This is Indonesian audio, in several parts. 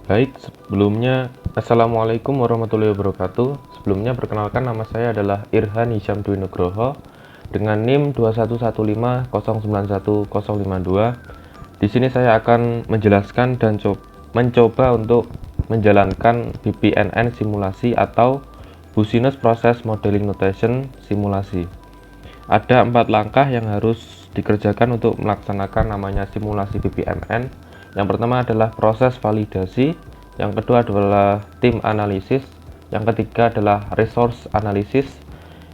Baik, sebelumnya Assalamualaikum warahmatullahi wabarakatuh. Sebelumnya perkenalkan, nama saya adalah Irhan Hisyam Dwi Nugroho dengan NIM 21150910052. Di sini saya akan menjelaskan dan mencoba untuk menjalankan BPNN simulasi atau Business Process Modeling Notation simulasi. Ada 4 langkah yang harus dikerjakan untuk melaksanakan namanya simulasi BPMN. Yang pertama adalah proses validasi, yang kedua adalah tim analisis, yang ketiga adalah resource analysis,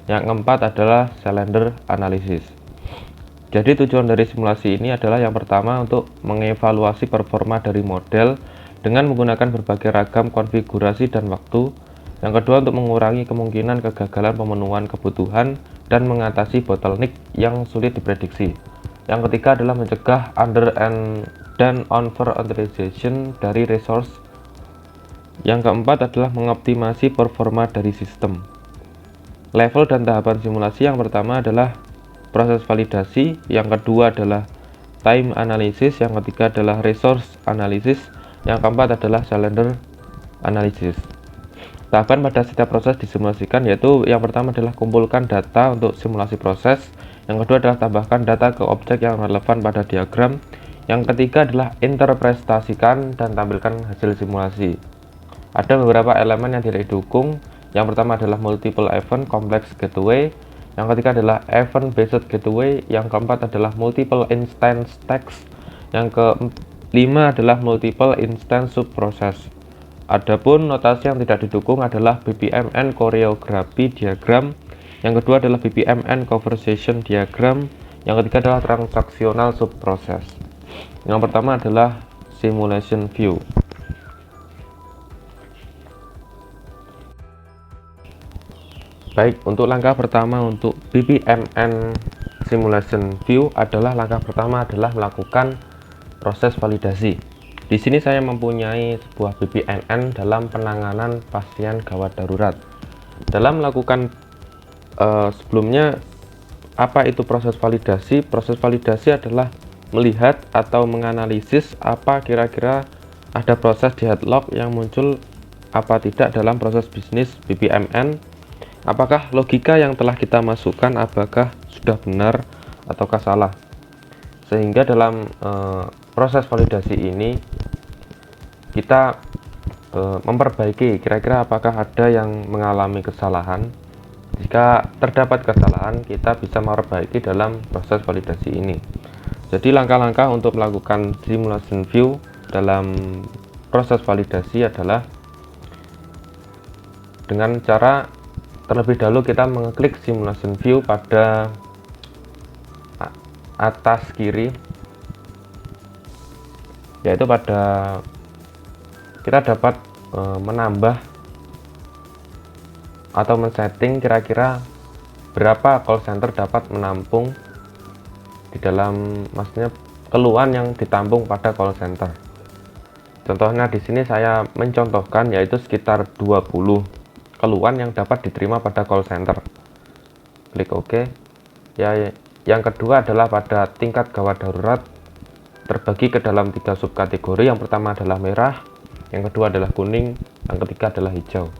yang keempat adalah cylinder analysis. Jadi tujuan dari simulasi ini adalah yang pertama untuk mengevaluasi performa dari model dengan menggunakan berbagai ragam konfigurasi dan waktu. Yang kedua untuk mengurangi kemungkinan kegagalan pemenuhan kebutuhan dan mengatasi bottleneck yang sulit diprediksi. Yang ketiga adalah mencegah under dan over utilization dari resource. Yang keempat adalah mengoptimasi performa dari sistem. Level dan tahapan simulasi yang pertama adalah proses validasi, yang kedua adalah time analysis, yang ketiga adalah resource analysis, yang keempat adalah cylinder analysis. Tahapan pada setiap proses disimulasikan yaitu yang pertama adalah kumpulkan data untuk simulasi proses, yang kedua adalah tambahkan data ke objek yang relevan pada diagram, yang ketiga adalah interpretasikan dan tampilkan hasil simulasi. Ada beberapa elemen yang tidak didukung. Yang pertama adalah multiple event complex gateway, yang ketiga adalah event based gateway, yang keempat adalah multiple instance text, yang kelima adalah multiple instance subprocess. Adapun notasi yang tidak didukung adalah BPMN choreography diagram, yang kedua adalah BPMN conversation diagram, yang ketiga adalah transaksional subprocess. Yang pertama adalah simulation view. Baik, untuk langkah pertama untuk BPMN simulation view adalah langkah pertama adalah melakukan proses validasi. Di sini saya mempunyai sebuah BPMN dalam penanganan pasien gawat darurat. Dalam melakukan sebelumnya apa itu proses validasi? Proses validasi adalah melihat atau menganalisis apa kira-kira ada proses di headlock yang muncul apa tidak dalam proses bisnis BPMN. Apakah logika yang telah kita masukkan apakah sudah benar ataukah salah, sehingga dalam proses validasi ini kita memperbaiki kira-kira apakah ada yang mengalami kesalahan. Jika terdapat kesalahan, kita bisa memperbaiki dalam proses validasi ini. Jadi langkah-langkah untuk melakukan simulation view dalam proses validasi adalah dengan cara terlebih dahulu kita mengeklik simulation view pada atas kiri, yaitu pada kita dapat menambah atau men-setting kira-kira berapa call center dapat menampung di dalam, maksudnya keluhan yang ditampung pada call center. Contohnya di sini saya mencontohkan yaitu sekitar 20 keluhan yang dapat diterima pada call center. Klik OK. Ya, yang kedua adalah pada tingkat gawat darurat terbagi ke dalam 3 subkategori. Yang pertama adalah merah, yang kedua adalah kuning, yang ketiga adalah hijau.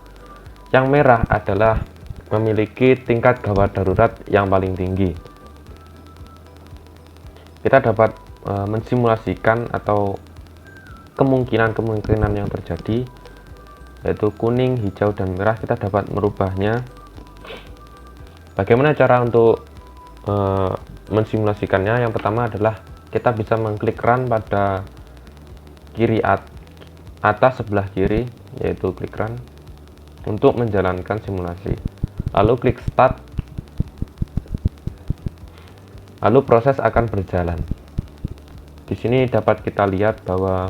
Yang merah adalah memiliki tingkat gawat darurat yang paling tinggi. Kita dapat mensimulasikan atau kemungkinan yang terjadi, yaitu kuning, hijau, dan merah. Kita dapat merubahnya. Bagaimana cara untuk mensimulasikannya? Yang pertama adalah kita bisa mengklik run pada kiri atas sebelah kiri, yaitu klik run untuk menjalankan simulasi. Lalu klik start, lalu proses akan berjalan. Di sini dapat kita lihat bahwa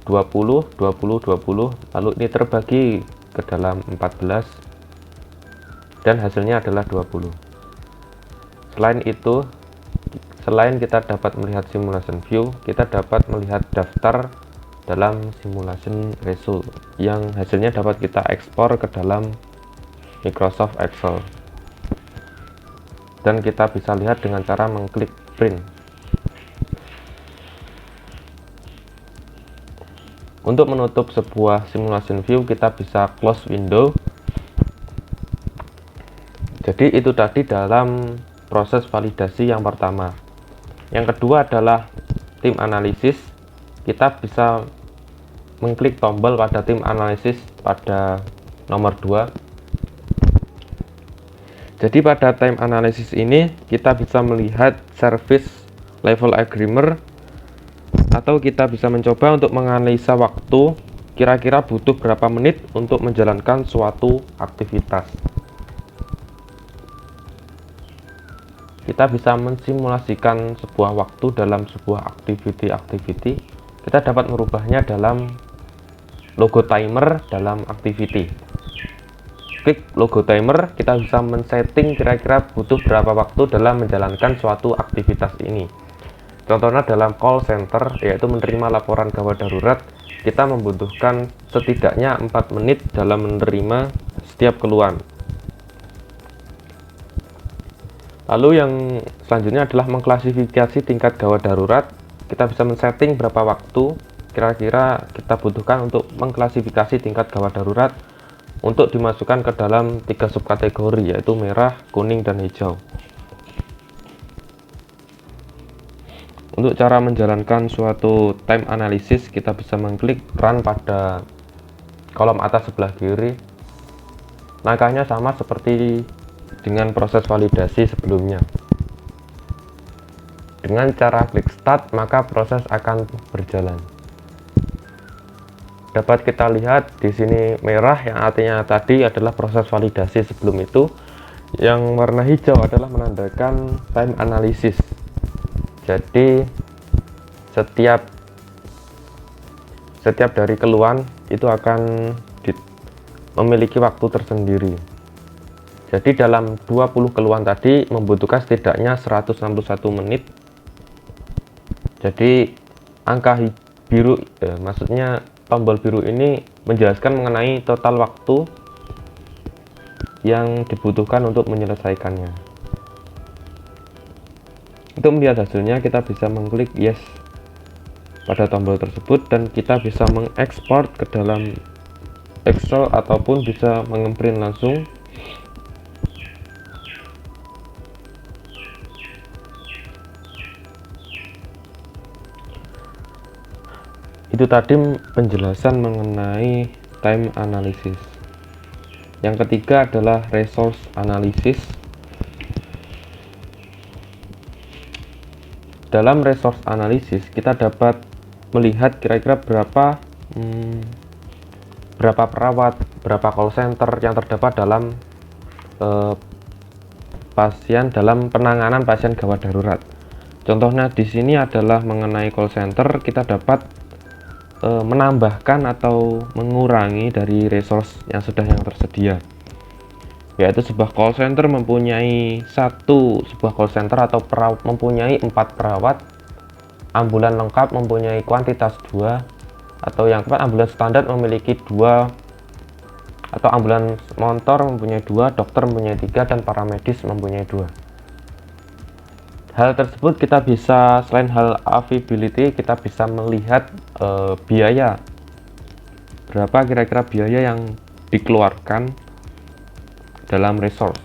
20, 20, 20, lalu ini terbagi ke dalam 14 dan hasilnya adalah 20. Selain itu, selain kita dapat melihat simulation view, kita dapat melihat daftar dalam simulation result yang hasilnya dapat kita ekspor ke dalam Microsoft Excel, dan kita bisa lihat dengan cara mengklik print. Untuk menutup sebuah simulation view, kita bisa close window. Jadi itu tadi dalam proses validasi yang pertama. Yang kedua adalah tim analisis. Kita bisa mengklik tombol pada tim analisis pada nomor 2. Jadi pada time analysis ini kita bisa melihat service level agreement, atau kita bisa mencoba untuk menganalisa waktu kira-kira butuh berapa menit untuk menjalankan suatu aktivitas. Kita bisa mensimulasikan sebuah waktu dalam sebuah activity. Kita dapat merubahnya dalam logo timer dalam activity. Klik logo timer, kita bisa men-setting kira-kira butuh berapa waktu dalam menjalankan suatu aktivitas ini. Contohnya dalam call center, yaitu menerima laporan gawat darurat, kita membutuhkan setidaknya 4 menit dalam menerima setiap keluhan. Lalu yang selanjutnya adalah mengklasifikasi tingkat gawat darurat. Kita bisa men-setting berapa waktu kira-kira kita butuhkan untuk mengklasifikasi tingkat gawat darurat untuk dimasukkan ke dalam 3 subkategori, yaitu merah, kuning, dan hijau. Untuk cara menjalankan suatu time analysis, kita bisa mengklik run pada kolom atas sebelah kiri. Langkahnya sama seperti dengan proses validasi sebelumnya. Dengan cara klik start, maka proses akan berjalan. Dapat kita lihat di sini merah yang artinya tadi adalah proses validasi sebelum itu. Yang warna hijau adalah menandakan time analysis. Jadi setiap dari keluhan itu akan memiliki waktu tersendiri. Jadi dalam 20 keluhan tadi membutuhkan setidaknya 161 menit. Jadi angka biru, maksudnya tombol biru ini menjelaskan mengenai total waktu yang dibutuhkan untuk menyelesaikannya. Untuk melihat hasilnya, kita bisa mengklik yes pada tombol tersebut, dan kita bisa mengekspor ke dalam Excel ataupun bisa mengeprint langsung. Itu tadi penjelasan mengenai time analysis. Yang ketiga adalah resource analysis. Dalam resource analysis, kita dapat melihat kira-kira berapa perawat, berapa call center yang terdapat dalam dalam penanganan pasien gawat darurat. Contohnya di sini adalah mengenai call center, kita dapat menambahkan atau mengurangi dari resource yang tersedia. Yaitu sebuah call center mempunyai sebuah call center atau mempunyai 4 perawat, ambulan lengkap mempunyai kuantitas 2, atau yang keempat ambulan standar memiliki 2, atau ambulan motor mempunyai 2, dokter mempunyai 3, dan paramedis mempunyai 2. Hal tersebut kita bisa, selain hal availability, kita bisa melihat biaya, berapa kira-kira biaya yang dikeluarkan dalam resource.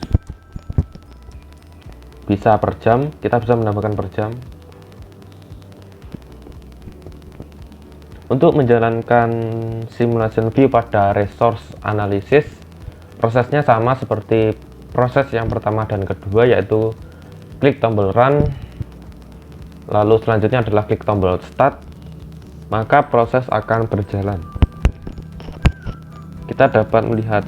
Bisa per jam, kita bisa menambahkan per jam. Untuk menjalankan simulation view pada resource analysis, prosesnya sama seperti proses yang pertama dan kedua, yaitu klik tombol run, lalu selanjutnya adalah klik tombol start, maka proses akan berjalan. Kita dapat melihat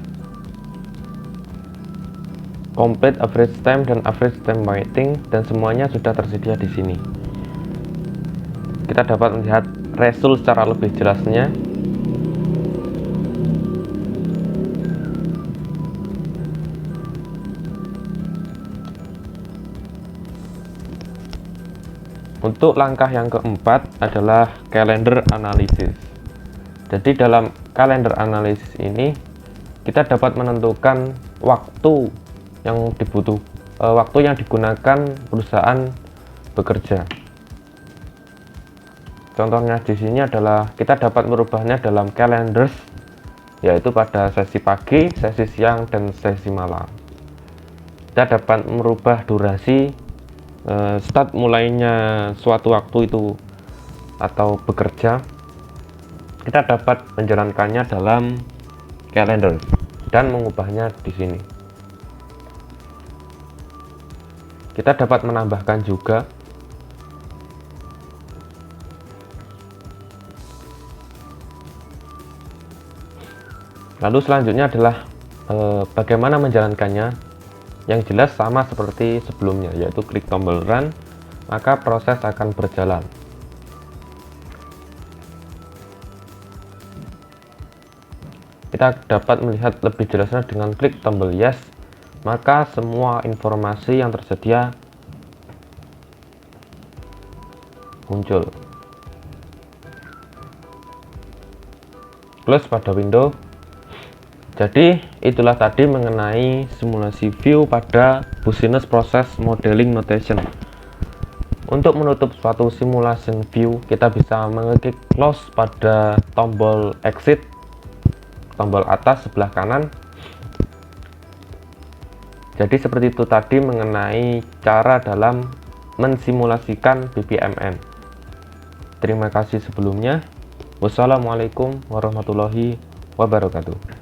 complete average time dan average time waiting, dan semuanya sudah tersedia di sini. Kita dapat melihat result secara lebih jelasnya. Untuk langkah yang keempat adalah calendar analysis. Jadi dalam calendar analysis ini kita dapat menentukan waktu yang digunakan perusahaan bekerja. Contohnya di sini adalah kita dapat merubahnya dalam calendars, yaitu pada sesi pagi, sesi siang, dan sesi malam. Kita dapat merubah durasi start mulainya suatu waktu itu atau bekerja. Kita dapat menjalankannya dalam calendar dan mengubahnya di sini. Kita dapat menambahkan juga. Lalu selanjutnya adalah bagaimana menjalankannya. Yang jelas sama seperti sebelumnya, yaitu klik tombol run, maka proses akan berjalan. Kita dapat melihat lebih jelasnya dengan klik tombol yes, maka semua informasi yang tersedia muncul. Close pada window. Jadi itulah tadi mengenai simulasi view pada Business Process Modeling Notation. Untuk menutup suatu simulation view, kita bisa mengeklik close pada tombol exit, tombol atas sebelah kanan. Jadi seperti itu tadi mengenai cara dalam mensimulasikan BPMN. Terima kasih sebelumnya. Wassalamualaikum warahmatullahi wabarakatuh.